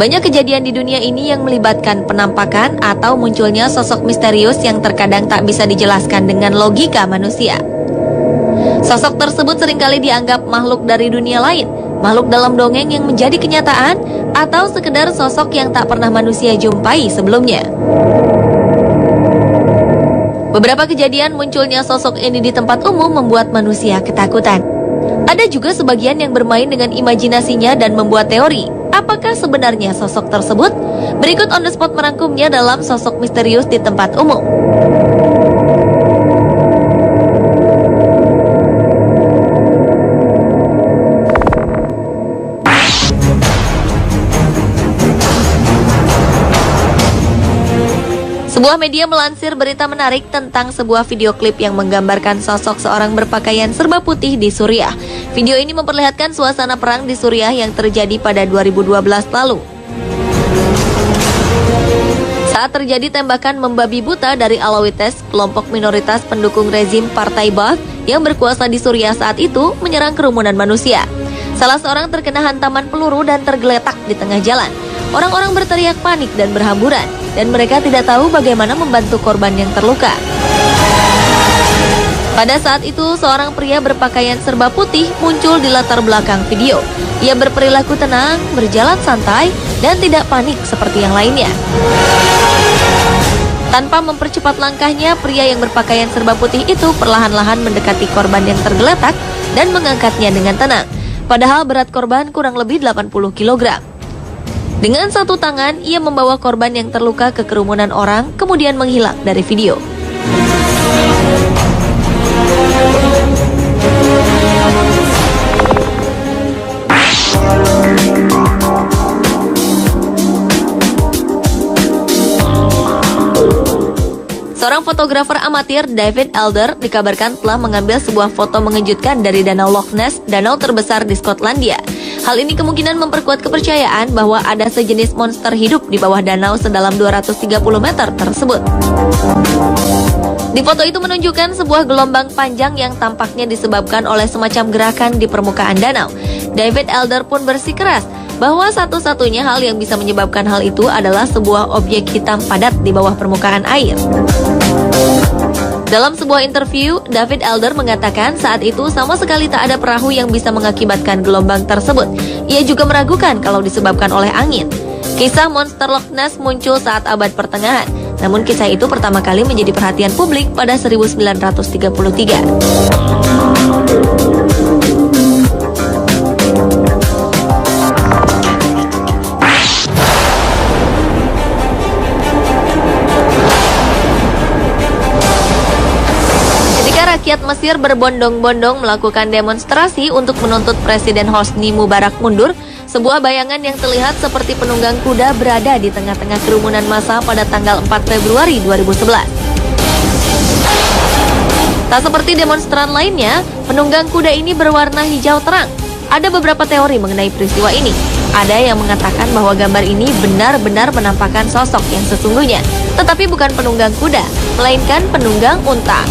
Banyak kejadian di dunia ini yang melibatkan penampakan atau munculnya sosok misterius yang terkadang tak bisa dijelaskan dengan logika manusia. Sosok tersebut seringkali dianggap makhluk dari dunia lain, makhluk dalam dongeng yang menjadi kenyataan, atau sekedar sosok yang tak pernah manusia jumpai sebelumnya. Beberapa kejadian munculnya sosok ini di tempat umum membuat manusia ketakutan. Ada juga sebagian yang bermain dengan imajinasinya dan membuat teori. Apakah sebenarnya sosok tersebut? Berikut on the spot merangkumnya dalam sosok misterius di tempat umum. Sebuah media melansir berita menarik tentang sebuah video klip yang menggambarkan sosok seorang berpakaian serba putih di Suriah. Video ini memperlihatkan suasana perang di Suriah yang terjadi pada 2012 lalu. Saat terjadi tembakan membabi buta dari Alawites, kelompok minoritas pendukung rezim Partai Baath yang berkuasa di Suriah saat itu menyerang kerumunan manusia. Salah seorang terkena hantaman peluru dan tergeletak di tengah jalan. Orang-orang berteriak panik dan berhamburan, dan mereka tidak tahu bagaimana membantu korban yang terluka. Pada saat itu, seorang pria berpakaian serba putih muncul di latar belakang video. Ia berperilaku tenang, berjalan santai, dan tidak panik seperti yang lainnya. Tanpa mempercepat langkahnya, pria yang berpakaian serba putih itu perlahan-lahan mendekati korban yang tergeletak dan mengangkatnya dengan tenang. Padahal berat korban kurang lebih 80 kg. Dengan satu tangan, ia membawa korban yang terluka ke kerumunan orang, kemudian menghilang dari video. Seorang fotografer amatir, David Elder, dikabarkan telah mengambil sebuah foto mengejutkan dari Danau Loch Ness, danau terbesar di Skotlandia. Hal ini kemungkinan memperkuat kepercayaan bahwa ada sejenis monster hidup di bawah danau sedalam 230 meter tersebut. Di foto itu menunjukkan sebuah gelombang panjang yang tampaknya disebabkan oleh semacam gerakan di permukaan danau. David Elder pun bersikeras bahwa satu-satunya hal yang bisa menyebabkan hal itu adalah sebuah objek hitam padat di bawah permukaan air. Dalam sebuah interview, David Elder mengatakan saat itu sama sekali tak ada perahu yang bisa mengakibatkan gelombang tersebut. Ia juga meragukan kalau disebabkan oleh angin. Kisah monster Loch Ness muncul saat abad pertengahan, namun kisah itu pertama kali menjadi perhatian publik pada 1933. Rakyat Mesir berbondong-bondong melakukan demonstrasi untuk menuntut Presiden Hosni Mubarak mundur. Sebuah bayangan yang terlihat seperti penunggang kuda berada di tengah-tengah kerumunan massa pada tanggal 4 Februari 2011. Tak seperti demonstran lainnya, penunggang kuda ini berwarna hijau terang. Ada beberapa teori mengenai peristiwa ini. Ada yang mengatakan bahwa gambar ini benar-benar menampakkan sosok yang sesungguhnya, tetapi bukan penunggang kuda, melainkan penunggang unta.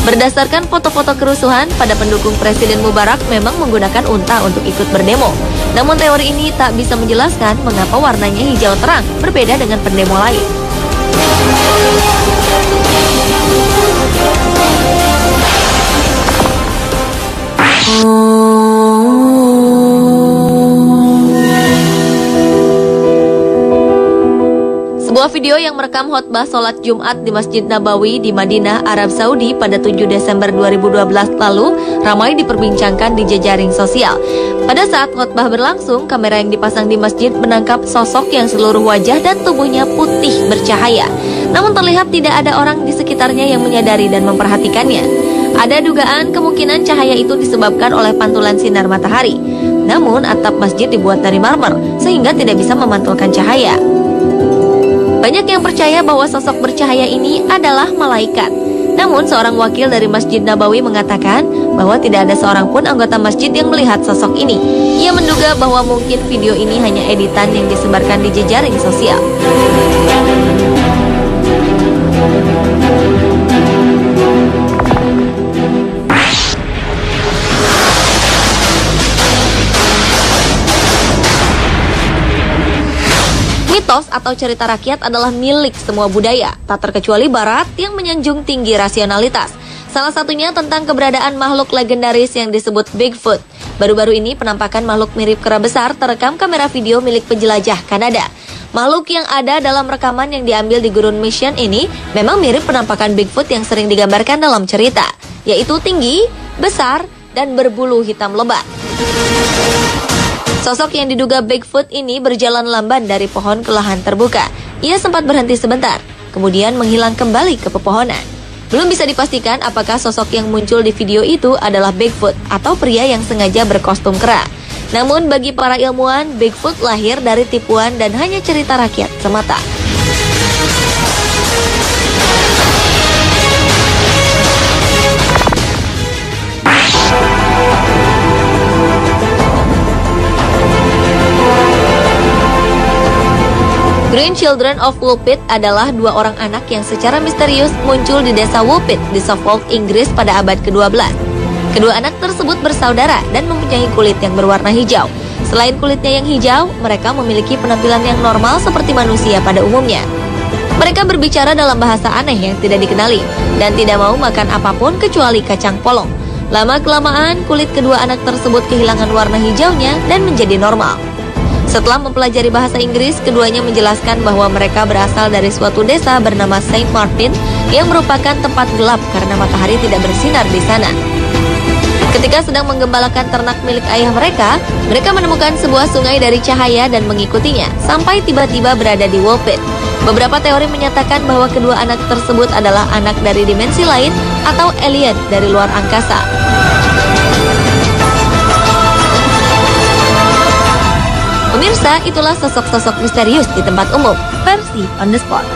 Berdasarkan foto-foto kerusuhan, pada pendukung Presiden Mubarak memang menggunakan unta untuk ikut berdemo. Namun teori ini tak bisa menjelaskan mengapa warnanya hijau terang, berbeda dengan pendemo lain. Sebuah video yang merekam khotbah sholat Jumat di Masjid Nabawi di Madinah, Arab Saudi pada 7 Desember 2012 lalu ramai diperbincangkan di jejaring sosial. Pada saat khotbah berlangsung, kamera yang dipasang di masjid menangkap sosok yang seluruh wajah dan tubuhnya putih bercahaya. Namun terlihat tidak ada orang di sekitarnya yang menyadari dan memperhatikannya. Ada dugaan kemungkinan cahaya itu disebabkan oleh pantulan sinar matahari. Namun atap masjid dibuat dari marmer sehingga tidak bisa memantulkan cahaya. Banyak yang percaya bahwa sosok bercahaya ini adalah malaikat. Namun seorang wakil dari Masjid Nabawi mengatakan bahwa tidak ada seorang pun anggota masjid yang melihat sosok ini. Ia menduga bahwa mungkin video ini hanya editan yang disebarkan di jejaring sosial. Mitos atau cerita rakyat adalah milik semua budaya, tak terkecuali Barat yang menyanjung tinggi rasionalitas. Salah satunya tentang keberadaan makhluk legendaris yang disebut Bigfoot. Baru-baru ini penampakan makhluk mirip kera besar terekam kamera video milik penjelajah Kanada. Makhluk yang ada dalam rekaman yang diambil di Gurun Mission ini memang mirip penampakan Bigfoot yang sering digambarkan dalam cerita, yaitu tinggi, besar, dan berbulu hitam lebat. Sosok yang diduga Bigfoot ini berjalan lamban dari pohon ke lahan terbuka. Ia sempat berhenti sebentar, kemudian menghilang kembali ke pepohonan. Belum bisa dipastikan apakah sosok yang muncul di video itu adalah Bigfoot atau pria yang sengaja berkostum kera. Namun bagi para ilmuwan, Bigfoot lahir dari tipuan dan hanya cerita rakyat semata. Green Children of Woolpit adalah dua orang anak yang secara misterius muncul di desa Woolpit di Suffolk, Inggris pada abad ke-12. Kedua anak tersebut bersaudara dan mempunyai kulit yang berwarna hijau. Selain kulitnya yang hijau, mereka memiliki penampilan yang normal seperti manusia pada umumnya. Mereka berbicara dalam bahasa aneh yang tidak dikenali dan tidak mau makan apapun kecuali kacang polong. Lama-kelamaan, kulit kedua anak tersebut kehilangan warna hijaunya dan menjadi normal. Setelah mempelajari bahasa Inggris, keduanya menjelaskan bahwa mereka berasal dari suatu desa bernama Saint Martin yang merupakan tempat gelap karena matahari tidak bersinar di sana. Ketika sedang menggembalakan ternak milik ayah mereka, mereka menemukan sebuah sungai dari cahaya dan mengikutinya sampai tiba-tiba berada di Woolpit. Beberapa teori menyatakan bahwa kedua anak tersebut adalah anak dari dimensi lain atau alien dari luar angkasa. Pemirsa, itulah sosok-sosok misterius di tempat umum, versi On The Spot.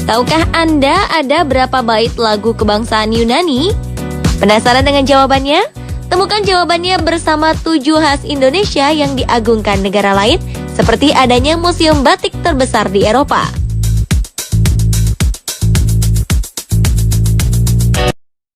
Tahukah Anda ada berapa bait lagu kebangsaan Yunani? Penasaran dengan jawabannya? Temukan jawabannya bersama 7 khas Indonesia yang diagungkan negara lain, seperti adanya museum batik terbesar di Eropa.